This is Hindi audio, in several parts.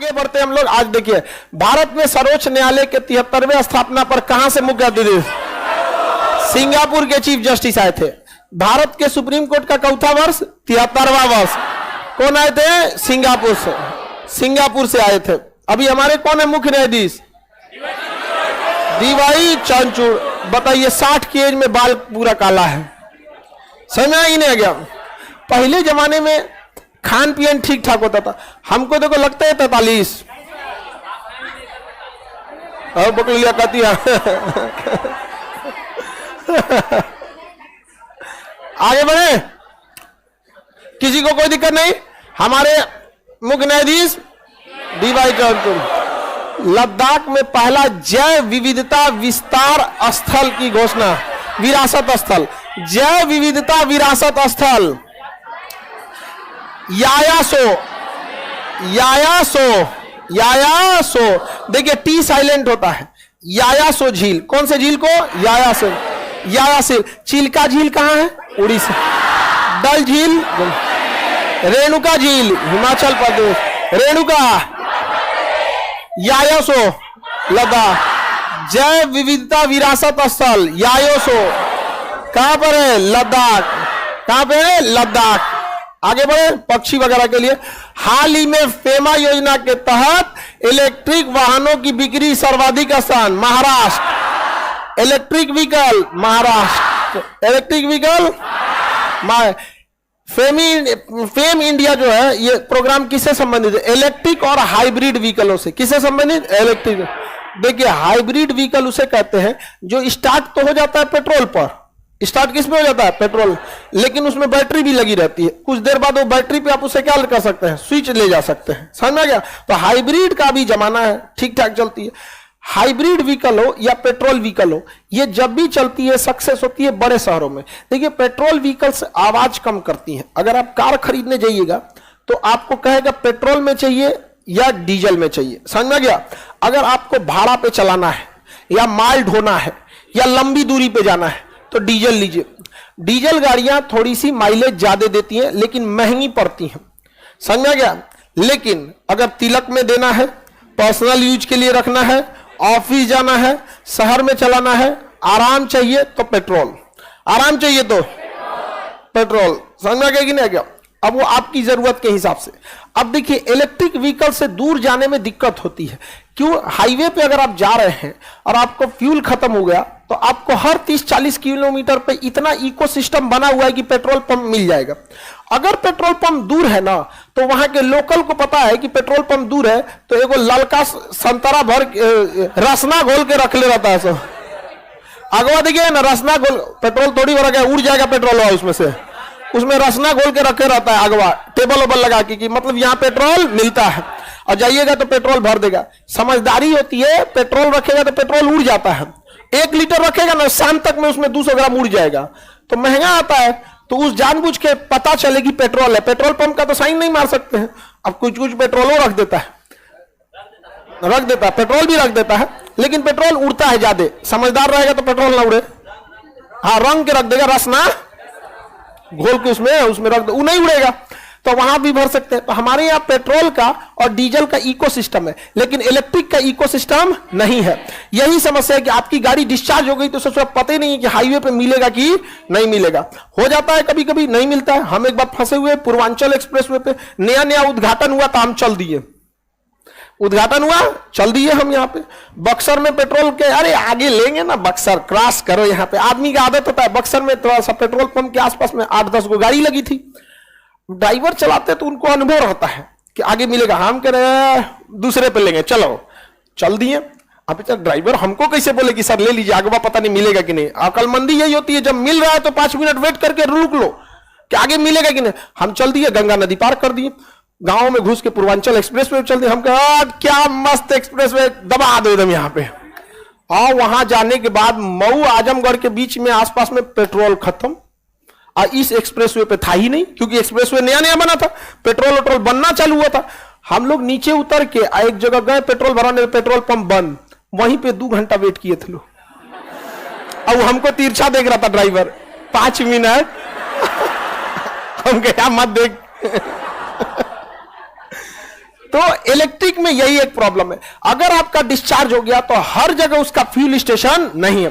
आगे बढ़ते हम लोग। आज देखिए, भारत में सर्वोच्च न्यायालय के 73वें स्थापना पर कहां से मुख्य अतिथि? सिंगापुर के चीफ जस्टिस आए थे। भारत के सुप्रीम कोर्ट का चौथा वर्ष 73वां वर्ष कौन आए थे? सिंगापुर से। सिंगापुर से आए थे। अभी हमारे कौन है मुख्य न्यायाधीश? डीवाई चंद्रचूड़। बताइए 60 की एज में बाल पूरा काला है, समझ में ही नहीं गया। पहले जमाने में खान पीन ठीक ठाक होता था। हमको देखो लगता है 43 और बकलिया कहती है। आगे बढ़े, किसी को कोई दिक्कत नहीं। हमारे मुख्य न्यायाधीश डीवाई चंद्रचूड़। लद्दाख में पहला जैव विविधता विस्तार स्थल की घोषणा, विरासत स्थल, जैव विविधता विरासत स्थल यायासो। यायासो, यायासो। देखिए टी साइलेंट होता है। यायासो झील, कौन से झील को? यायासो, यायासिल। चिल्का झील कहां है? उड़ीसा। डल झील, रेणुका झील हिमाचल प्रदेश, रेणुका। यायोसो लद्दाख। जैव विविधता विरासत स्थल यायोसो कहां पर है? लद्दाख। कहां पे है? लद्दाख। आगे बढ़े, पक्षी वगैरह के लिए हाल ही में फेमा योजना के तहत इलेक्ट्रिक वाहनों की बिक्री सर्वाधिक स्थान Maharashtra. Electric vehicle Maharashtra, electric vehicle. Fame India जो है ये प्रोग्राम किससे संबंधित है? इलेक्ट्रिक और हाइब्रिड व्हीकलों से। किससे संबंधित? इलेक्ट्रिक। देखिए हाइब्रिड व्हीकल उसे कहते हैं जो स्टार्ट तो हो जाता है पेट्रोल पर। स्टार्ट किस में हो जाता है? पेट्रोल, लेकिन उसमें बैटरी भी लगी रहती है। कुछ देर बाद वो बैटरी पे आप उसे क्या कर सकते हैं? स्विच ले जा सकते हैं। समझ में आ गया? तो हाइब्रिड का भी जमाना है, ठीक ठाक चलती है। हाइब्रिड व्हीकल हो या पेट्रोल व्हीकल हो, ये जब भी चलती है सक्सेस होती है बड़े शहरों में। देखिए पेट्रोल व्हीकल्स आवाज कम करती हैं। अगर आप कार खरीदने जाइएगा तो आपको कहेगा पेट्रोल में चाहिए या डीजल में चाहिए। समझ में आ गया? अगर आपको भाड़ा पे चलाना है या माल ढोना है या लंबी दूरी पे जाना है तो डीजल लीजिए। डीजल गाड़ियां थोड़ी सी माइलेज ज्यादा देती हैं लेकिन महंगी पड़ती हैं। समझ में आ गया? लेकिन अगर तिलक में देना है, पर्सनल यूज के लिए रखना है, ऑफिस जाना है, शहर में चलाना है, आराम चाहिए तो पेट्रोल। आराम चाहिए तो पेट्रोल। समझ में आ गया कि नहीं आ गया? अब वो आपकी जरूरत के हिसाब से। अब देखिए इलेक्ट्रिक व्हीकल से दूर जाने में दिक्कत होती है। क्यों? हाईवे पे अगर आप जा रहे हैं और आपको फ्यूल खत्म हो गया तो आपको हर 30-40 किलोमीटर पे इतना इकोसिस्टम बना हुआ है कि पेट्रोल पंप मिल जाएगा। अगर पेट्रोल पंप दूर है ना तो वहां के लोकल को पता है कि पेट्रोल पंप दूर है तो एगो ललका संतरा भर रसना घोल के रख ले रहता है सब। अगवा देखिए ना, रसना घोल, पेट्रोल थोड़ी भरा गया, उड़ जाएगा पेट्रोल उसमें से। उसमें रसना घोल के रखे रहता है अगवा, टेबल वेबल लगा के कि मतलब यहाँ पेट्रोल मिलता है और जाइएगा तो पेट्रोल भर देगा। समझदारी होती है, पेट्रोल रखेगा तो पेट्रोल उड़ जाता है। 1 लीटर रखेगा ना, शाम तक में उसमें 200 ग्राम उड़ जाएगा तो महंगा आता है। तो उस जानबूझ के पता चलेगी पेट्रोल है। पेट्रोल पंप का तो साइन नहीं मार सकते हैं। अब कुछ कुछ पेट्रोल रख देता है, पेट्रोल भी रख देता है, लेकिन पेट्रोल उड़ता है ज्यादा। समझदार रहेगा तो पेट्रोल ना उड़े। हाँ, रंग के रख देगा, रसना घोल के उसमें रख दे, वो नहीं उड़ेगा। तो वहां भी भर सकते हैं। तो हमारे यहाँ पेट्रोल का और डीजल का इकोसिस्टम है, लेकिन इलेक्ट्रिक का इकोसिस्टम नहीं है। यही समस्या है कि आपकी गाड़ी डिस्चार्ज हो गई तो सबसे पता ही नहीं है कि हाईवे पे मिलेगा कि नहीं मिलेगा। हो जाता है कभी कभी नहीं मिलता है। हम एक बार फंसे हुए पूर्वांचल एक्सप्रेसवे पे, नया उद्घाटन हुआ तो हम चल दिए। उद्घाटन हुआ, चल दिए हम यहाँ पे। बक्सर में पेट्रोल के, अरे आगे लेंगे ना, बक्सर क्रॉस करो। यहाँ पे आदमी का आदत होता है। बक्सर में थोड़ा सा पेट्रोल पंप के आसपास में 8-10 गो गाड़ी लगी थी। ड्राइवर चलाते तो उनको अनुभव रहता है कि आगे मिलेगा। हम कह रहे दूसरे पे लेंगे, चलो चल दिए। अब ड्राइवर हमको कैसे बोले कि सर ले लीजिए, आगे पता नहीं मिलेगा कि नहीं। अकलमंदी यही होती है, जब मिल रहा है तो 5 मिनट वेट करके रुक लो कि आगे मिलेगा कि नहीं। हम चल दिए, गंगा नदी पार कर दिए, गांव में घुस के पूर्वांचल एक्सप्रेस वे चल दिए। हम कहा क्या मस्त एक्सप्रेस वे, दबा दो एकदम यहाँ पे। और वहां जाने के बाद मऊ आजमगढ़ के बीच में आसपास में पेट्रोल खत्म। और इस एक्सप्रेसवे पे था ही नहीं, क्योंकि एक्सप्रेसवे नया बना था, पेट्रोल बनना चालू हुआ था। हम लोग नीचे उतर के एक जगह गए पेट्रोल भराने, पेट्रोल पंप बंद। वहीं पे 2 घंटा वेट किए थे लोग। अब हमको तिरछा देख रहा था ड्राइवर, 5 मिनट। हम क्या मत देख। तो इलेक्ट्रिक में यही एक प्रॉब्लम है, अगर आपका डिस्चार्ज हो गया तो हर जगह उसका फ्यूल स्टेशन नहीं है।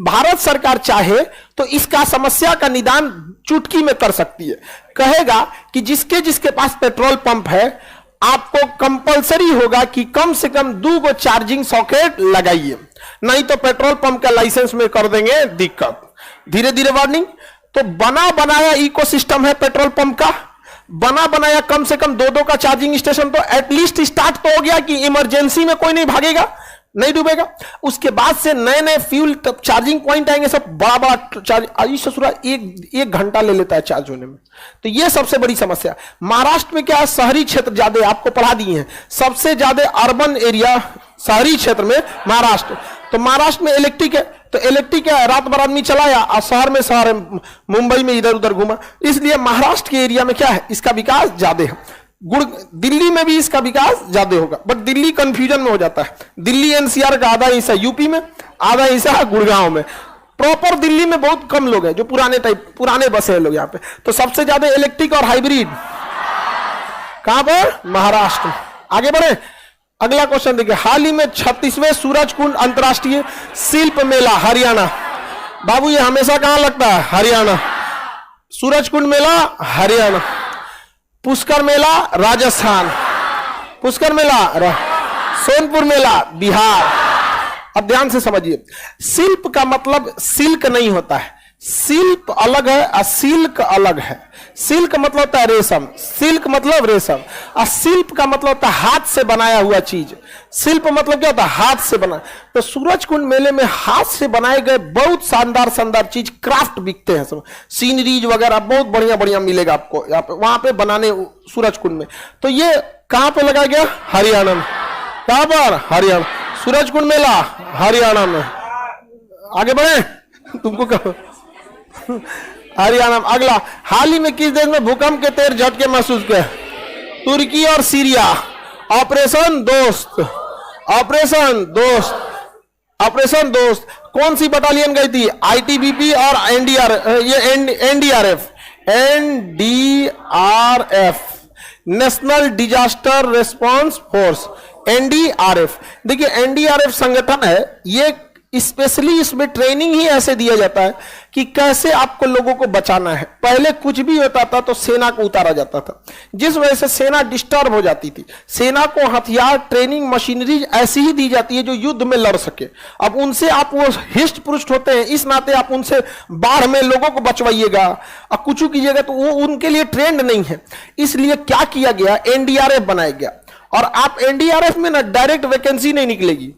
भारत सरकार चाहे तो इसका समस्या का निदान चुटकी में कर सकती है, कहेगा कि जिसके जिसके पास पेट्रोल पंप है आपको कंपलसरी होगा कि कम से कम 2 गो चार्जिंग सॉकेट लगाइए, नहीं तो पेट्रोल पंप का लाइसेंस में कर देंगे दिक्कत। धीरे धीरे वार्निंग। तो बना बनाया इकोसिस्टम है पेट्रोल पंप का, बना बनाया कम से कम 2-2 का चार्जिंग स्टेशन, तो एटलीस्ट स्टार्ट तो हो गया कि इमरजेंसी में कोई नहीं भागेगा, नहीं डूबेगा। उसके बाद से नए नए फ्यूल चार्जिंग पॉइंट आएंगे, सब बड़ा बड़ा चार्ज, आई ससुरा एक घंटा ले लेता है चार्ज होने में। तो ये सबसे बड़ी समस्या। महाराष्ट्र में क्या है, शहरी क्षेत्र ज्यादा, आपको पढ़ा दिए हैं, सबसे ज्यादा अर्बन एरिया शहरी क्षेत्र में महाराष्ट्र। तो महाराष्ट्र में इलेक्ट्रिक है, तो इलेक्ट्रिक है, रात भर आदमी चलाया और शहर में शहर है, मुंबई में इधर उधर घूमा, इसलिए महाराष्ट्र के एरिया में क्या है, इसका विकास ज्यादा है। दिल्ली में भी इसका विकास ज्यादा होगा, बट दिल्ली कंफ्यूजन में हो जाता है। दिल्ली एनसीआर का आधा हिस्सा यूपी में, आधा हिस्सा गुड़गांव में। प्रॉपर दिल्ली में बहुत कम लोग हैं जो पुराने बसे हैं लोग यहाँ पे। तो सबसे ज्यादा इलेक्ट्रिक और हाइब्रिड कहां पर, महाराष्ट्र। आगे बढ़े, अगला क्वेश्चन देखिए। हाल ही में 36वें सूरजकुंड अंतरराष्ट्रीय शिल्प मेला हरियाणा, बाबू ये हमेशा कहां लगता है, हरियाणा। सूरजकुंड मेला हरियाणा, पुष्कर मेला राजस्थान, पुष्कर मेला सोनपुर मेला बिहार। अब ध्यान से समझिए, शिल्प का मतलब सिल्क नहीं होता है, शिल्प अलग है और सिल्क अलग है। सिल्क मतलब होता है रेशम, सिल्क मतलब रेशम, और शिल्प का मतलब होता है हाथ से बनाया हुआ चीज। शिल्प मतलब क्या होता है, हाथ से बना। तो सूरजकुंड मेले में हाथ से बनाए गए बहुत शानदार शानदार चीज, क्राफ्ट बिकते हैं, सब सीनरीज वगैरह बहुत बढ़िया बढ़िया मिलेगा आपको यहाँ पे, वहां पे बनाने सूरजकुंड में। तो ये कहां पे लगाया गया, हरियाणा में। कहां पर, हरियाणा। सूरजकुंड मेला हरियाणा में। आगे बढ़े, तुमको कहो हरियाणा में। अगला, हाल ही में किस देश में भूकंप के 13 झटके महसूस किए, तुर्की और सीरिया। ऑपरेशन दोस्त, ऑपरेशन दोस्त, ऑपरेशन दोस्त। कौन सी बटालियन गई थी, आईटीबीपी और NDRF, national disaster response force, NDRF. देखिए एनडीआरएफ संगठन है, ये स्पेशली इसमें ट्रेनिंग ही ऐसे दिया जाता है कि कैसे आपको लोगों को बचाना है। पहले कुछ भी होता था तो सेना को उतारा जाता था, जिस वजह से सेना डिस्टर्ब हो जाती थी। सेना को हथियार, ट्रेनिंग, मशीनरी ऐसी ही दी जाती है जो युद्ध में लड़ सके। अब उनसे आप वो हिस्ट पुष्ट होते हैं, इस नाते आप उनसे बाढ़ में लोगों को बचवाइएगा और कुछ कीजिएगा, तो वो उनके लिए ट्रेंड नहीं है। इसलिए क्या किया गया, एनडीआरएफ बनाया गया। और आप एनडीआरएफ में ना डायरेक्ट वैकेंसी नहीं निकलेगी।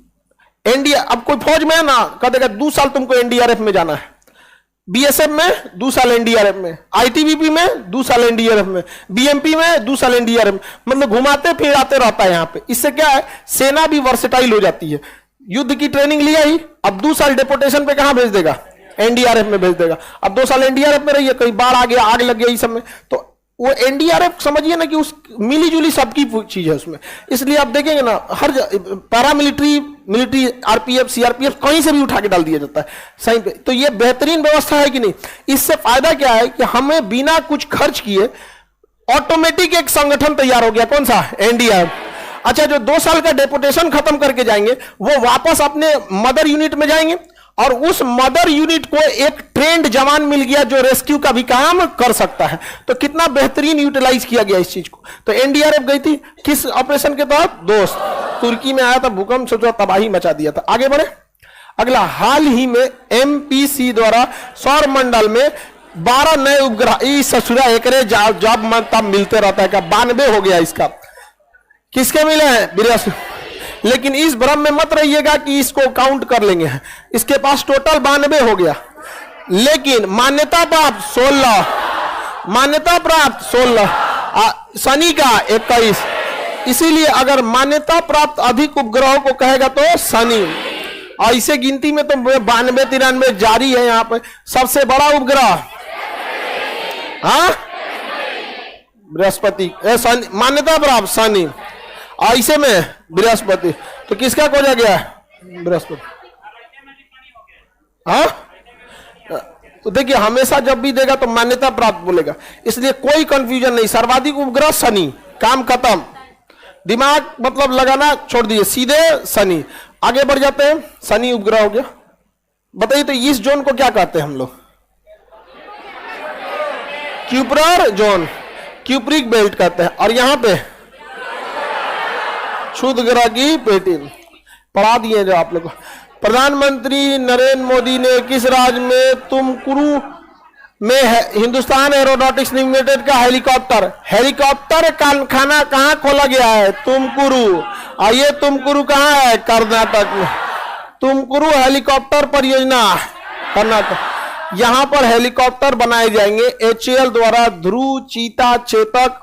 अब कोई फौज में है ना, कह देगा 2 साल तुमको एनडीआरएफ में जाना है, बीएसएफ में 2 साल एनडीआरएफ में, आईटीबीपी में 2 साल एनडीआरएफ में, बीएमपी में 2 साल एनडीआरएफ, मतलब घुमाते फिराते रहता है यहाँ पे। इससे क्या है, सेना भी वर्सेटाइल हो जाती है। युद्ध की ट्रेनिंग लिया ही, अब 2 साल डेपोटेशन पे कहां भेज देगा, एनडीआरएफ में भेज देगा। अब 2 साल एनडीआरएफ में रहिए, कहीं बाढ़ आ गया, आग लग गया, इस सब में, तो वो एनडीआरएफ समझिए ना कि उस मिली जुली सबकी चीज है उसमें। इसलिए आप देखेंगे ना, हर पैरामिलिट्री, मिलिट्री, आरपीएफ, सीआरपीएफ कहीं से भी उठा के डाल दिया जाता है सही पे। तो ये बेहतरीन व्यवस्था है कि नहीं। इससे फायदा क्या है कि हमें बिना कुछ खर्च किए ऑटोमेटिक एक संगठन तैयार हो गया, कौन सा, एनडीआरएफ। अच्छा, जो 2 साल का डेपुटेशन खत्म करके जाएंगे वो वापस अपने मदर यूनिट में जाएंगे, और उस मदर यूनिट को एक ट्रेंड जवान मिल गया जो रेस्क्यू का भी काम कर सकता है। तो कितना बेहतरीन यूटिलाइज किया गया इस चीज को। तो एनडीआरएफ गई थी किस ऑपरेशन के तहत, दोस्त। तुर्की में आया था भूकंप, सोचो तबाही मचा दिया था। आगे बढ़े, अगला, हाल ही में एमपीसी द्वारा सौर मंडल में 12 नए उपग्रह, इस ससुरा एकरे जॉब तब मिलते रहता है, क्या 92 हो गया इसका। किसके मिले हैं, बृहस्पति। लेकिन इस भ्रम में मत रहिएगा कि इसको काउंट कर लेंगे, इसके पास टोटल 92 हो गया, लेकिन मान्यता प्राप्त 16, मान्यता प्राप्त 16, शनि का 21। इसीलिए अगर मान्यता प्राप्त अधिक उपग्रहों को कहेगा तो शनि, और इसे गिनती में तो 92-93 जारी है। यहाँ पे सबसे बड़ा उपग्रह, हाँ, बृहस्पति, मान्यता प्राप्त शनि, ऐसे में बृहस्पति। तो किसका खोजा गया है, बृहस्पति। हाँ, तो देखिए हमेशा जब भी देगा तो मान्यता प्राप्त बोलेगा, इसलिए कोई कंफ्यूजन नहीं। सर्वाधिक उपग्रह शनि, काम खत्म। दिमाग मतलब लगाना छोड़ दिए, सीधे शनि। आगे बढ़ जाते हैं, शनि उपग्रह हो गया। बताइए तो इस जोन को क्या कहते हैं हम लोग? क्यूपरर जोन, क्यूपरिक बेल्ट कहते हैं। और यहां पे क्षुद्र ग्रह की पेटी पढ़ा दिए जो आप लोग। प्रधानमंत्री नरेंद्र मोदी ने किस राज्य में तुमकुरू में हिंदुस्तान एरोनॉटिक्स लिमिटेड का हेलीकॉप्टर कारखाना कहां खोला गया है? तुमकुरू। आइए, तुमकुरू कहां है? कर्नाटक में। तुमकुरू हेलीकॉप्टर परियोजना कर्नाटक। यहां पर हेलीकॉप्टर बनाए जाएंगे HAL द्वारा, ध्रुव, चीता, चेतक,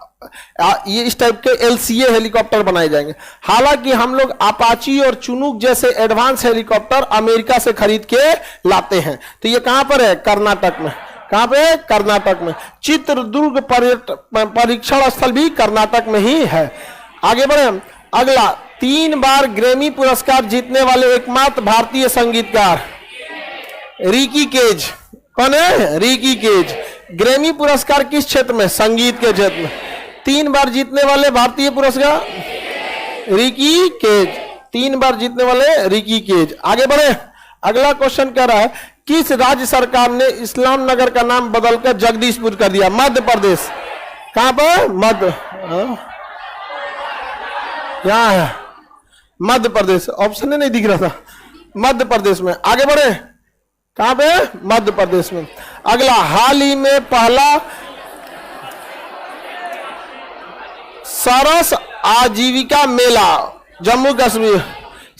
ये इस टाइप के LCA हेलीकॉप्टर बनाए जाएंगे। हालांकि हम लोग अपाची और चुनुक जैसे एडवांस हेलीकॉप्टर अमेरिका से खरीद के लाते हैं। तो ये कहां पर है? कर्नाटक में। कहां पे? कर्नाटक में। चित्रदुर्ग परीक्षण स्थल भी कर्नाटक में ही है। आगे बढ़े। अगला, 3 बार ग्रैमी पुरस्कार जीतने वाले एकमात्र भारतीय संगीतकार रिकी केज। कौन है? Ricky cage. ग्रैमी पुरस्कार किस क्षेत्र में? संगीत के क्षेत्र में। 3 बार जीतने वाले भारतीय पुरस्कार रिकी केज। 3 बार जीतने वाले रिकी केज। आगे बढ़े। अगला क्वेश्चन कह रहा है, किस राज्य सरकार ने इस्लाम नगर का नाम बदलकर जगदीशपुर कर दिया? मध्य प्रदेश। कहां पर? मध्य, यहां है मध्य प्रदेश। ऑप्शन नहीं दिख रहा था, मध्य प्रदेश में। आगे बढ़े। कहां पे? मध्य प्रदेश में। अगला, हाल ही में पहला सरस आजीविका मेला जम्मू कश्मीर।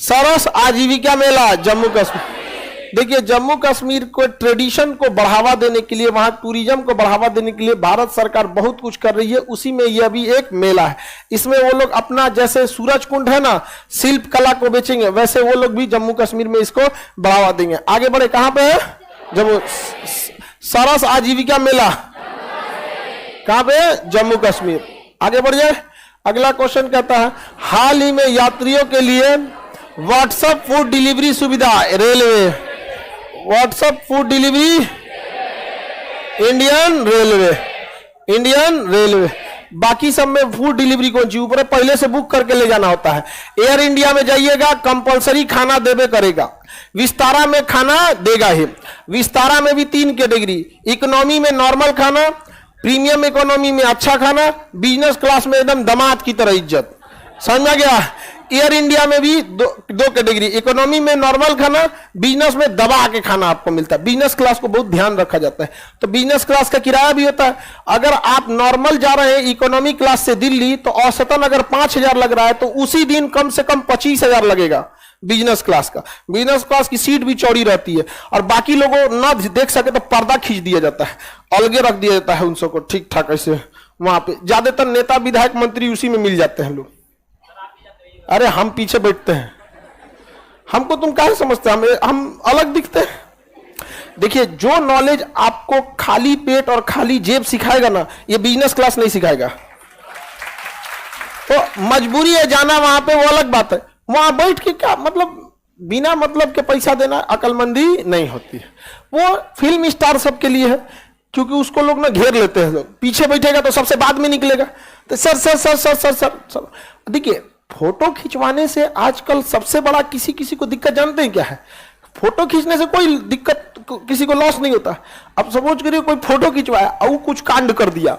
सरस आजीविका मेला जम्मू कश्मीर। देखिए, जम्मू कश्मीर को ट्रेडिशन को बढ़ावा देने के लिए, वहां टूरिज्म को बढ़ावा देने के लिए भारत सरकार बहुत कुछ कर रही है। उसी में यह भी एक मेला है। इसमें वो लोग अपना, जैसे सूरज कुंड है ना, शिल्प कला को बेचेंगे, वैसे वो लोग भी जम्मू कश्मीर में इसको बढ़ावा देंगे। आगे बढ़े। कहां पे है? जम्मू। सरस आजीविका मेला कहां पे? जम्मू कश्मीर। आगे बढ़ जाए। अगला क्वेश्चन कहता है, हाल ही में यात्रियों के लिए व्हाट्सएप फूड डिलीवरी सुविधा railway, WhatsApp food delivery Indian railway. बाकी सब में फूड डिलीवरी कौन सी ऊपर पहले से बुक करके ले जाना होता है। एयर इंडिया में जाइएगा, कंपलसरी खाना देवे करेगा। विस्तारा में खाना देगा ही। विस्तारा में भी 3 कैटेगरी, इकोनॉमी में नॉर्मल खाना, प्रीमियम इकोनॉमी में अच्छा खाना, बिजनेस क्लास में एकदम दामाद की तरह इज्जत। समझ में गया? एयर इंडिया में भी दो कैटेगरी, इकोनॉमी में नॉर्मल खाना, बिजनेस में दबा के खाना आपको मिलता है। बिजनेस क्लास को बहुत ध्यान रखा जाता है। तो बिजनेस क्लास का किराया भी होता है। अगर आप नॉर्मल जा रहे हैं इकोनॉमी क्लास से दिल्ली, तो औसतन अगर 5,000 लग रहा है, तो उसी दिन कम से कम 25,000 लगेगा बिजनेस क्लास का। बिजनेस क्लास की सीट भी चौड़ी रहती है, और बाकी लोगों ना देख सके तो पर्दा खींच दिया जाता है, अलगे रख दिया जाता है उन सबको ठीक ठाक ऐसे। वहां पे ज्यादातर नेता, विधायक, मंत्री उसी में मिल जाते हैं लोग। अरे हम पीछे बैठते हैं, हमको तुम काहे समझते हैं? हम अलग दिखते हैं। देखिए, जो नॉलेज आपको खाली पेट और खाली जेब सिखाएगा ना, ये बिजनेस क्लास नहीं सिखाएगा। तो मजबूरी है जाना वहां पे, वो अलग बात है। वहां बैठ के क्या मतलब, बिना मतलब के पैसा देना अकलमंदी नहीं होती है। वो फिल्म स्टार सबके लिए है, क्योंकि उसको लोग ना घेर लेते हैं। लोग पीछे बैठेगा तो सबसे बाद में निकलेगा, तो sir sir sir sir sir sir, sir. देखिए, फोटो खिंचवाने से आजकल सबसे बड़ा किसी को दिक्कत जानते हैं क्या है? फोटो खींचने से कोई दिक्कत, किसी को लॉस नहीं होता। अब सपोज करिए कोई फोटो खिंचवाया और कुछ कांड कर दिया,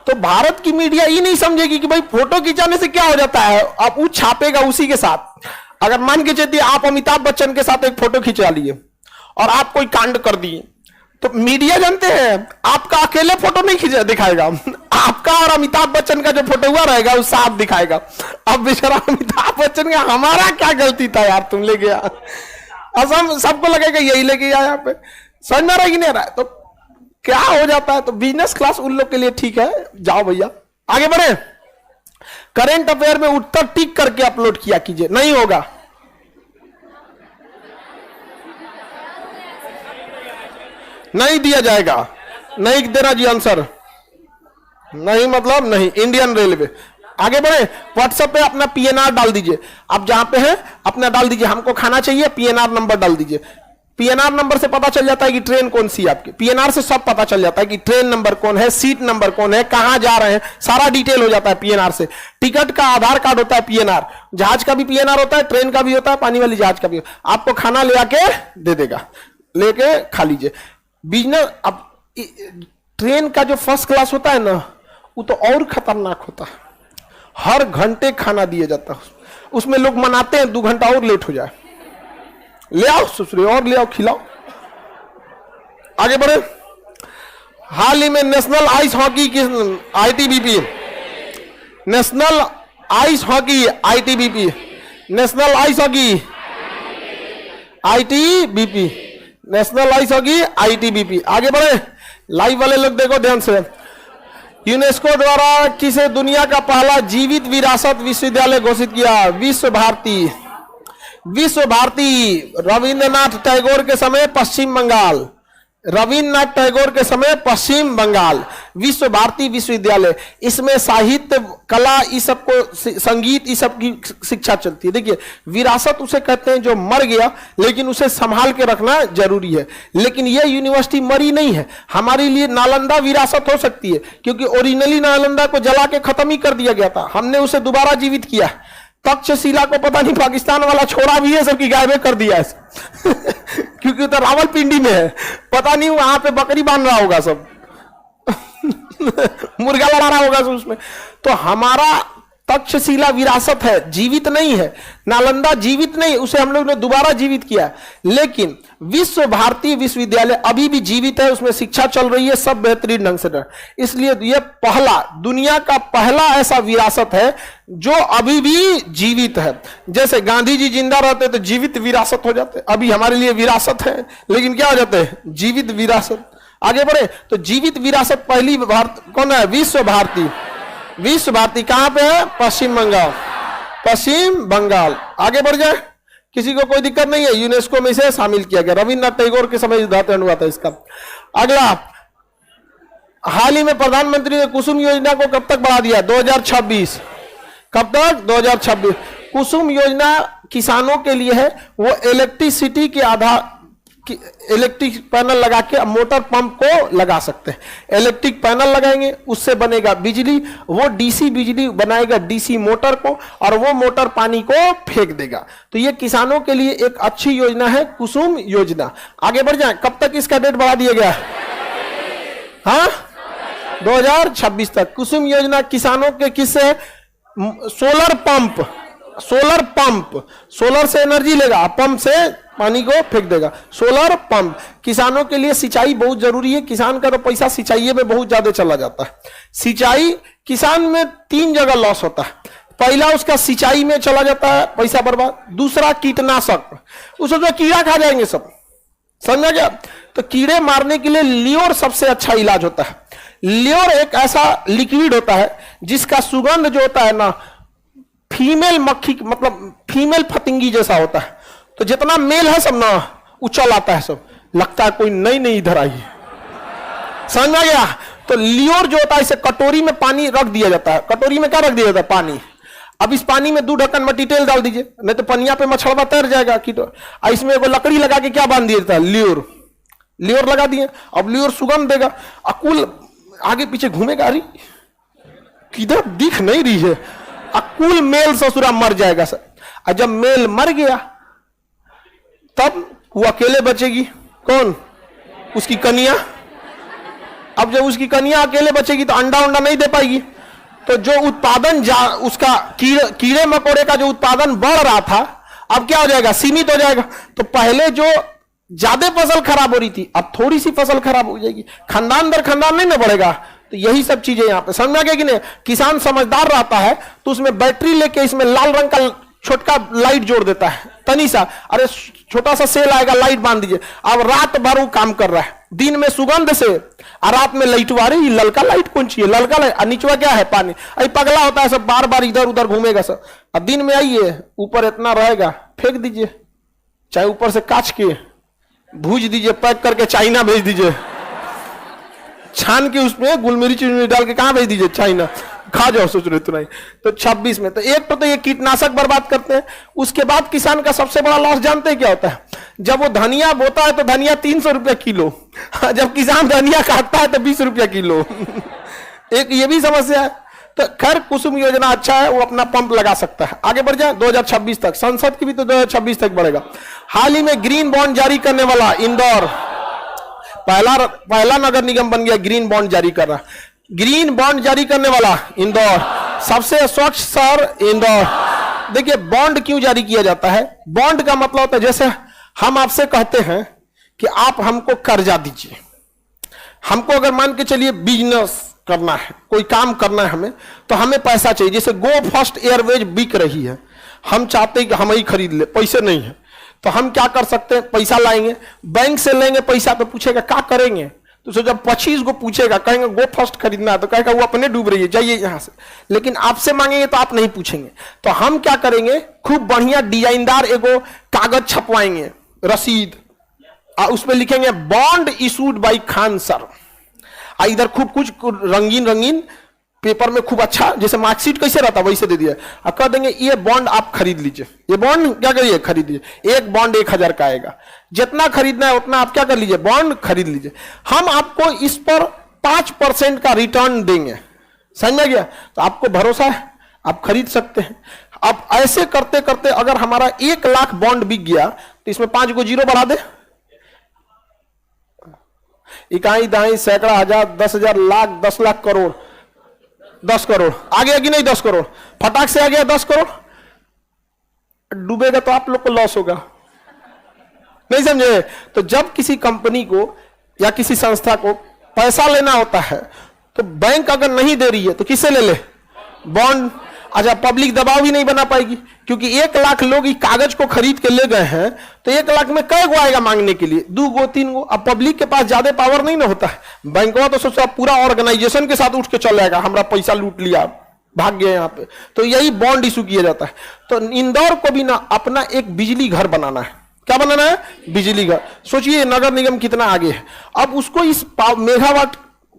तो भारत की मीडिया ये नहीं समझेगी कि भाई फोटो खिंचाने से क्या हो जाता है, अब वो छापेगा उसी के साथ। अगर मान के चलिए आप अमिताभ बच्चन के साथ एक फोटो खिंचा लिए और आप कोई कांड कर दिए, तो मीडिया जानते हैं आपका अकेले फोटो नहीं खींचा दिखाएगा, आपका और अमिताभ बच्चन का जो फोटो हुआ रहेगा वो साफ दिखाएगा। अब बेचारा अमिताभ बच्चन का, हमारा क्या गलती था यार, तुम ले गया। असम सबको लगेगा यही लेके आया यहाँ पे, समझ में रहा कि नहीं रहा है? तो क्या हो जाता है? तो बिजनेस क्लास उन लोग के लिए ठीक है, जाओ भैया आगे बढ़े। करेंट अफेयर में उत्तर टिक करके अपलोड किया कीजिए, नहीं होगा। नहीं दिया जाएगा, नहीं देना जी आंसर, नहीं मतलब नहीं। Indian railway. आगे बढ़े। व्हाट्सएप पे अपना PNR डाल दीजिए, आप जहां पे हैं अपना डाल दीजिए, हमको खाना चाहिए, PNR नंबर डाल दीजिए। पीएनआर नंबर से पता चल जाता है कि ट्रेन कौन सी है आपकी, पीएनआर से सब पता चल जाता है कि ट्रेन नंबर कौन है, सीट नंबर कौन है, कहां जा रहे हैं, सारा डिटेल हो जाता है पीएनआर से। टिकट का आधार कार्ड होता है पीएनआर, जहाज का भी पीएनआर होता है, ट्रेन का भी होता है, पानी वाली जहाज का भी। आपको खाना ले आके दे देगा, लेके खा लीजिए। बिजनेस, अब ट्रेन का जो फर्स्ट क्लास होता है ना, वो तो और खतरनाक होता है, हर घंटे खाना दिया जाता है, उसमें लोग मनाते हैं 2 घंटा और लेट हो जाए, ले आओ ससुरे और ले आओ, खिलाओ। आगे बढ़े। हाल ही में नेशनल आइस हॉकी की ITBP, national ice hockey ITBP, national ice hockey ITBP, national ice hockey ITBP. आगे बढ़े, लाइव वाले लोग देखो ध्यान से। यूनेस्को द्वारा किसे दुनिया का पहला जीवित विरासत विश्वविद्यालय घोषित किया? विश्व भारती। विश्व भारती रविंद्रनाथ टैगोर के समय पश्चिम बंगाल, रविंद्रनाथ टैगोर के समय पश्चिम बंगाल, विश्व भारती विश्वविद्यालय। इसमें साहित्य, कला, इस सब को, संगीत, इस सब की शिक्षा चलती है। देखिए, विरासत उसे कहते हैं जो मर गया लेकिन उसे संभाल के रखना जरूरी है। लेकिन यह यूनिवर्सिटी मरी नहीं है। हमारे लिए नालंदा विरासत हो सकती है, क्योंकि ओरिजिनली नालंदा को जला के खत्म ही कर दिया गया था, हमने उसे दोबारा जीवित किया। तक्षशिला को पता नहीं पाकिस्तान वाला छोड़ा भी है, सबकी गायबे कर दिया है क्योंकि तो रावलपिंडी में है, पता नहीं वहां पे बकरी बांध रहा होगा सब मुर्गा लड़ा रहा होगा उसमें। तो हमारा तक्षशिला विरासत है, जीवित नहीं है। नालंदा जीवित नहीं, उसे हम लोग ने दोबारा जीवित किया। लेकिन विश्व भारती विश्वविद्यालय अभी भी जीवित है, उसमें शिक्षा चल रही है, सब बेहतरीन ढंग से। इसलिए यह पहला, दुनिया का पहला ऐसा विरासत है जो अभी भी जीवित है। जैसे गांधी जी जिंदा रहते तो जीवित विरासत हो जाते, अभी हमारे लिए विरासत है लेकिन क्या हो जाते हैं? जीवित विरासत। आगे बढ़े तो जीवित विरासत पहली भारत कौन है? विश्व भारती। विश्व भारती कहां पे है? पश्चिम बंगाल, पश्चिम बंगाल। आगे बढ़ जाए, किसी को कोई दिक्कत नहीं है, यूनेस्को में इसे शामिल किया गया। रविंद्रनाथ टैगोर के समय उद्घाटन हुआ था इसका। अगला, हाल ही में प्रधानमंत्री ने कुसुम योजना को कब तक बढ़ा दिया? 2026। कब तक? 2026। कुसुम योजना किसानों के लिए है, वो इलेक्ट्रिसिटी के आधार, इलेक्ट्रिक पैनल लगा के मोटर पंप को लगा सकते हैं। इलेक्ट्रिक पैनल लगाएंगे, उससे बनेगा बिजली, वो डीसी बिजली बनाएगा डीसी मोटर को, और वो मोटर पानी को फेंक देगा। तो ये किसानों के लिए एक अच्छी योजना है, कुसुम योजना। आगे बढ़ जाए, कब तक इसका डेट बढ़ा दिया गया? हाँ, 2026 तक। कुसुम योजना किसानों के किससे? Solar pump, solar pump, solar से एनर्जी लेगा, पंप से पानी को फेंक देगा। सोलर पंप किसानों के लिए, सिंचाई बहुत जरूरी है। किसान का तो पैसा सिंचाई में बहुत ज्यादा चला जाता है। सिंचाई, किसान में 3 जगह लॉस होता है। पहला, उसका सिंचाई में चला जाता है पैसा बर्बाद। दूसरा, कीटनाशक, उसमें जो कीड़ा खा जाएंगे सब, समझा गया? तो कीड़े मारने के लिए लियोर सबसे अच्छा इलाज होता है। लियोर एक ऐसा लिक्विड होता है जिसका सुगंध जो होता है ना, फीमेल मक्खी, मतलब फीमेल फतिंगी जैसा होता है। तो जितना मेल है सब ना, उछल आता है सब, लगता है कोई नई नई इधर आई है, समझ में आ गया? तो लियोर जो होता है, इसे कटोरी में पानी रख दिया जाता है। कटोरी में क्या रख दिया जाता है? पानी। अब इस पानी में 2 ढक्कन मट्टी तेल डाल दीजिए, नहीं तो पनिया पे मछड़वा तैर जाएगा। इसमें एगो लकड़ी लगा के क्या बांध दिया जाता है? लियोर। लियोर लगा दिए, अब लियोर सुगंध देगा, अकुल आगे पीछे घूमेगा, अरे किधर दिख नहीं रही है, अकुल मेल ससुरा मर जाएगा सर। और जब मेल मर गया तब वो अकेले बचेगी। कौन? उसकी कन्या। अब जब उसकी कन्या अकेले बचेगी तो अंडा उंडा नहीं दे पाएगी। तो जो उत्पादन उसका कीड़े मकोड़े का जो उत्पादन बढ़ रहा था, अब क्या हो जाएगा? सीमित हो जाएगा। तो पहले जो ज्यादा फसल खराब हो रही थी, अब थोड़ी सी फसल खराब हो जाएगी, खानदान दर खानदान नहीं ना बढ़ेगा। तो यही सब चीजें यहां पे समझ गया कि नहीं? किसान समझदार रहता है तो उसमें बैटरी लेके इसमें लाल रंग का छोटका लाइट जोड़ देता है, तनी सा, अरे छोटा सा सेल आएगा, लाइट बांध दीजिए। अब रात भर वो काम कर रहा है, दिन में सुगंध से और रात में लाइट वारे, ललका लाइट कौन चाहिए? ललका लाइट, नीचवा क्या है? पानी। अरे पगला होता है सब, बार बार इधर उधर घूमेगा सब। अब दिन में आइए, ऊपर इतना रहेगा, फेंक दीजिए, चाहे ऊपर से काच के भूज दीजिए, पैक करके चाइना भेज दीजिए, छान के उसमें गुल मिर्च डाल के कहां भेज दीजिए? चाइना। खा जाओ, सोच रहे इतना ही। तो 26 में तो एक तो ये कीटनाशक बर्बाद करते हैं। उसके बाद किसान का सबसे बड़ा लॉस जानते हैं क्या होता है? जब वो धनिया बोता है तो धनिया 300 रुपया किलो, जब किसान धनिया काटता है तो 20 रुपया किलो। एक ये भी समस्या है। तो खैर कुसुम योजना अच्छा है, वो अपना पंप लगा सकता है। आगे बढ़ जाए 2026 तक, संसद की भी तो 2026 तक बढ़ेगा। हाल ही में ग्रीन बॉन्ड जारी करने वाला इंदौर पहला नगर निगम बन गया ग्रीन बॉन्ड जारी कर रहा। ग्रीन बॉन्ड जारी करने वाला इंदौर, सबसे स्वच्छ शहर इंदौर। देखिए बॉन्ड क्यों जारी किया जाता है? बॉन्ड का मतलब होता है जैसे हम आपसे कहते हैं कि आप हमको कर्जा दीजिए। हमको अगर मान के चलिए बिजनेस करना है, कोई काम करना है हमें, तो हमें पैसा चाहिए। जैसे गो फर्स्ट एयरवेज बिक रही है, हम चाहते हैं कि हम ही खरीद ले, पैसे नहीं है, तो हम क्या कर सकते हैं? पैसा लाएंगे, बैंक से लेंगे पैसा, तो पूछेगा क्या करेंगे? तो जब 25 को पूछेगा, कहेंगे गो फर्स्ट खरीदना है, तो कहेगा वो अपने डूब रही है, जाइए यहां से। लेकिन आपसे मांगेंगे तो आप नहीं पूछेंगे। तो हम क्या करेंगे? खूब बढ़िया डिजाइनदार एगो कागज छपवाएंगे, रसीद, और उसमें लिखेंगे bond issued by Khan sir. इधर खूब कुछ रंगीन रंगीन पेपर में खूब अच्छा, जैसे मार्कशीट कैसे रहता वैसे दे दिया, और कह देंगे ये बॉन्ड आप खरीद लीजिए। ये बॉन्ड क्या करिए? खरीद लीजिए। एक बॉन्ड 1000 का आएगा, जितना खरीदना है उतना आप क्या कर लीजिए? बॉन्ड खरीद लीजिए। हम आपको इस पर 5% का रिटर्न देंगे। समझ में गया? तो आपको भरोसा है, आप खरीद सकते हैं। अब ऐसे करते करते अगर हमारा 1 लाख बॉन्ड बिक गया, तो इसमें 5 को जीरो बढ़ा दे, इकाई दाई सैकड़ा हजार 10,000 लाख 10 लाख करोड़, 10 करोड़ आ गया कि नहीं? 10 करोड़ फटाक से आ गया। 10 करोड़ डूबेगा तो आप लोग को लॉस होगा, नहीं समझे? तो जब किसी कंपनी को या किसी संस्था को पैसा लेना होता है, तो बैंक अगर नहीं दे रही है तो किससे ले ले? बॉन्ड। अच्छा, पब्लिक दबाव भी नहीं बना पाएगी, क्योंकि 1 लाख लोग इस कागज को खरीद के ले गए हैं, तो 1 लाख में कई गो आएगा मांगने के लिए? 2 गो 3 गो। अब पब्लिक के पास ज्यादा पावर नहीं ना होता है। बैंकों तो सोचो पूरा ऑर्गेनाइजेशन के साथ उठ के चल जाएगा, हमारा पैसा लूट लिया, भाग गया यहाँ पे। तो यही बॉन्ड इशू किया जाता है। तो इंदौर को भी ना अपना एक बिजली घर बनाना है। क्या बनाना है? बिजली घर। सोचिए नगर निगम कितना आगे है। अब उसको इस मेगावाट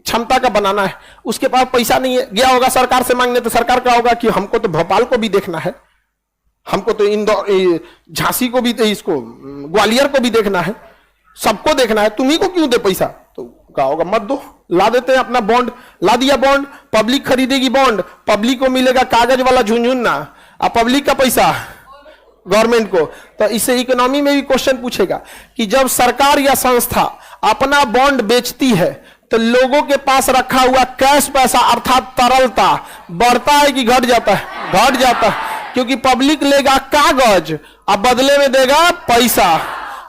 क्षमता का बनाना है, उसके पास पैसा नहीं है, गया होगा सरकार से मांगने, तो सरकार क्या होगा कि हमको तो भोपाल को भी देखना है, हमको तो इंदौर झांसी को भी, इसको ग्वालियर को भी देखना है, सबको देखना है, तुम्ही को क्यों दे पैसा? तो क्या होगा? मत दो, ला देते हैं अपना बॉन्ड। ला दिया बॉन्ड, पब्लिक खरीदेगी बॉन्ड, पब्लिक को मिलेगा कागज वाला झुनझुना, और पब्लिक का पैसा गवर्नमेंट को। तो इससे इकोनॉमी में भी क्वेश्चन पूछेगा कि जब सरकार या संस्था अपना बॉन्ड बेचती है, तो लोगों के पास रखा हुआ कैश पैसा अर्थात तरलता बढ़ता है कि घट जाता है? घट जाता है, क्योंकि पब्लिक लेगा कागज और बदले में देगा पैसा।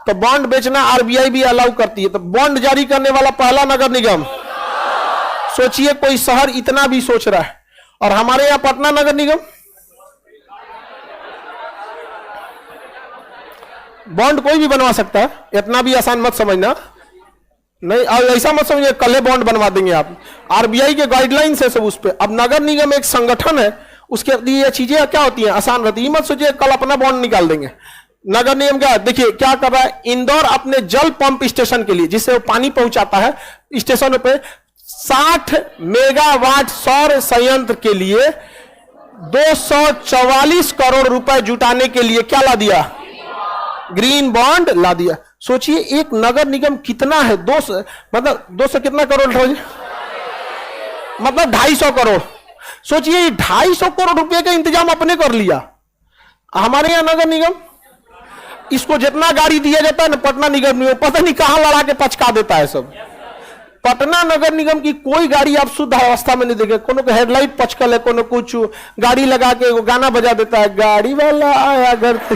तो बॉन्ड बेचना आरबीआई भी अलाउ करती है। तो बॉन्ड जारी करने वाला पहला नगर निगम, सोचिए कोई शहर इतना भी सोच रहा है। और हमारे यहां पटना नगर निगम बॉन्ड कोई भी बनवा सकता है, इतना भी आसान मत समझना। नहीं, ऐसा मत समझिए कल बॉन्ड बनवा देंगे आप। आरबीआई के गाइडलाइंस है सब उस पे। अब नगर निगम एक संगठन है, उसके लिए चीजें क्या होती हैं? आसान रहती है। मत सोचिए कल अपना बॉन्ड निकाल देंगे। नगर निगम क्या देखिए क्या कर रहा है? इंदौर अपने जल पंप स्टेशन के लिए, जिससे वो पानी पहुंचाता है स्टेशनों पे, 60 मेगावाट सौर संयंत्र के लिए 244 करोड़ रुपए जुटाने के लिए क्या ला दिया? ग्रीन बॉन्ड ला दिया। सोचिए एक नगर निगम कितना है? 200 कितना करोड़? मतलब 250 करोड़। सोचिए 250 करोड़ रुपए का इंतजाम अपने कर लिया। हमारे यहां नगर निगम, इसको जितना गाड़ी दिया जाता है ना पटना निगम में, पता नहीं कहां लड़ा के पचका देता है सब। पटना नगर निगम की कोई गाड़ी आप शुद्ध अवस्था में नहीं देखे। कोनो को हेडलाइट पचकल है, कोनो कुछ गाड़ी लगा के वो गाना बजा देता है, गाड़ी वाला आया घर से,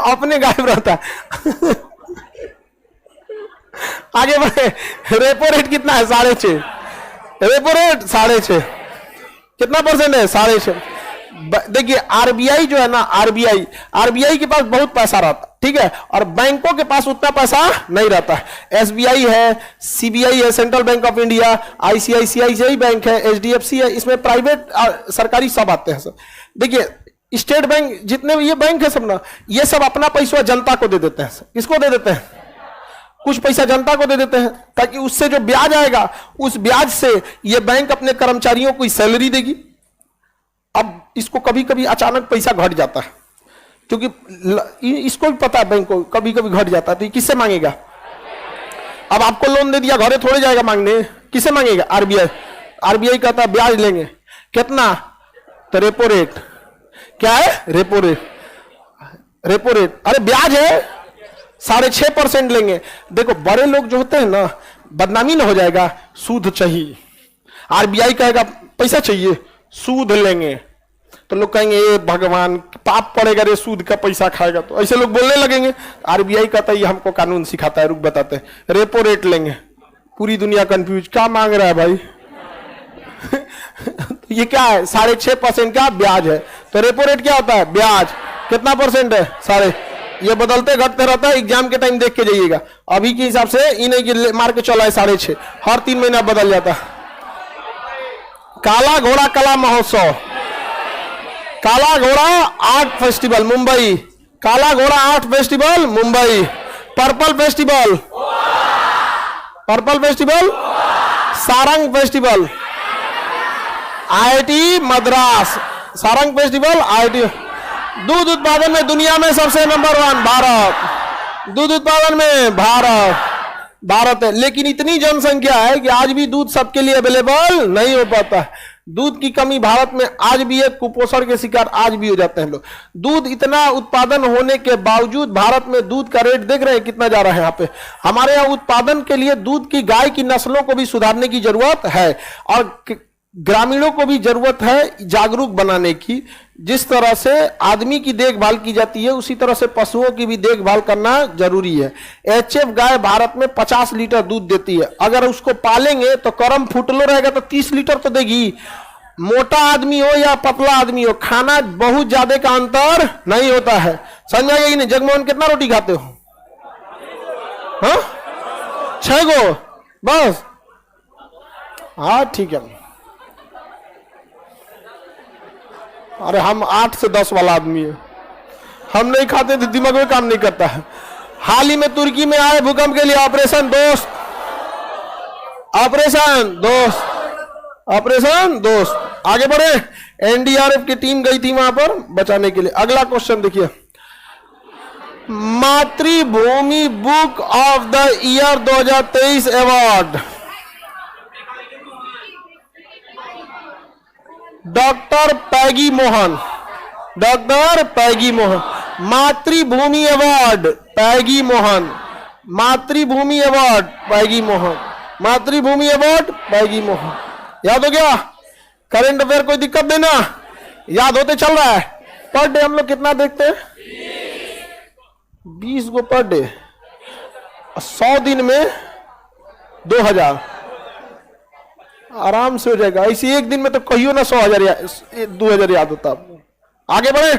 अपने गायब रहता है। आगे बढ़े। रेपो रेट कितना है? 6.5। Repo rate 6.5। कितना परसेंट है? 6.5। देखिए आरबीआई जो है ना, आरबीआई के पास बहुत पैसा रहता है, ठीक है, और बैंकों के पास उतना पैसा नहीं रहता है। एसबीआई है, सीबीआई है, central bank of India, ICICI bank है, एचडीएफसी है, इसमें प्राइवेट सरकारी सब आते हैं सर। देखिए स्टेट बैंक, जितने भी ये बैंक है सब ना, ये सब अपना पैसा जनता को दे देते हैं। किसको दे देते हैं? कुछ पैसा जनता को दे देते हैं ताकि उससे जो ब्याज आएगा उस ब्याज से ये बैंक अपने कर्मचारियों को सैलरी देगी। अब इसको कभी कभी अचानक पैसा घट जाता है, क्योंकि इसको भी पता है बैंक को कभी कभी घट जाता है, तो ये किससे मांगेगा? अब आपको लोन दे दिया, घरे थोड़े जाएगा मांगने, किससे मांगेगा? आरबीआई। आरबीआई कहता है ब्याज लेंगे, कितना? तो रेपो रेट। क्या है? Repo rate. रेपो रेट, अरे ब्याज है 6.5% लेंगे। देखो बड़े लोग जो होते हैं ना, बदनामी ना हो जाएगा, सूद चाहिए। आरबीआई कहेगा पैसा चाहिए, सूद लेंगे, तो लोग कहेंगे ये भगवान पाप पड़ेगा रे, सूद का पैसा खाएगा, तो ऐसे लोग बोलने लगेंगे। आरबीआई कहता है ये हमको कानून सिखाता है, रुक बताते हैं, रेपो रेट लेंगे। पूरी दुनिया कंफ्यूज, क्या मांग रहा है भाई? तो ये क्या है? 6.5% का ब्याज है। तो रेपो रेट क्या होता है? ब्याज। कितना परसेंट है? 6.5। ये बदलते घटते रहता है, एग्जाम के टाइम देख के जाइएगा। अभी के हिसाब से इन्हें मार के चला है 6.5, हर 3 महीना बदल जाता है। काला घोड़ा कला महोत्सव, काला घोड़ा आर्ट फेस्टिवल मुंबई, काला घोड़ा art festival Mumbai, purple festival, purple festival, Sarang festival IIT Madras, Sarang festival IIT. दूध उत्पादन में दुनिया में सबसे नंबर 1 भारत, दूध उत्पादन में भारत है। लेकिन इतनी जनसंख्या है कि आज भी दूध सबके लिए अवेलेबल नहीं हो पाता है। दूध की कमी भारत में आज भी है, कुपोषण के शिकार आज भी हो जाते हैं लोग। दूध इतना उत्पादन होने के बावजूद भारत में दूध का रेट देख रहे हैं कितना जा रहा है। यहाँ पे हमारे यहाँ उत्पादन के लिए दूध की गाय की नस्लों को भी सुधारने की जरूरत है, और ग्रामीणों को भी जरूरत है जागरूक बनाने की। जिस तरह से आदमी की देखभाल की जाती है उसी तरह से पशुओं की भी देखभाल करना जरूरी है। एचएफ गाय भारत में 50 लीटर दूध देती है। अगर उसको पालेंगे तो करम फुटलो रहेगा तो 30 लीटर तो देगी। मोटा आदमी हो या पतला आदमी हो, खाना बहुत ज्यादा का अंतर नहीं होता है। समझ आएगा कि नहीं? जगमोहन कितना रोटी खाते हो? हाँ 6 गो बस। हाँ ठीक है। अरे हम 8 से 10 वाला आदमी है, हम नहीं खाते तो दिमाग में काम नहीं करता है। हाल ही में तुर्की में आए भूकंप के लिए ऑपरेशन दोस्त, ऑपरेशन दोस्त, ऑपरेशन दोस्त। आगे बढ़े। एनडीआरएफ की टीम गई थी वहां पर बचाने के लिए। अगला क्वेश्चन देखिए, Mathrubhumi book of the year 2023 award doctor Peggy Mohan, doctor Peggy Mohan. Mathrubhumi award Peggy Mohan, Mathrubhumi award Peggy Mohan, Mathrubhumi award पैगी मोहन। याद हो गया? करंट अफेयर कोई दिक्कत देना, याद होते चल रहा है। पर डे हम लोग कितना देखते हैं? 20 गो पर डे। 100 दिन में 2000 आराम से हो जाएगा। ऐसे एक दिन में तो कहियो ना 100,000 2000 याद होता। आगे बढ़े।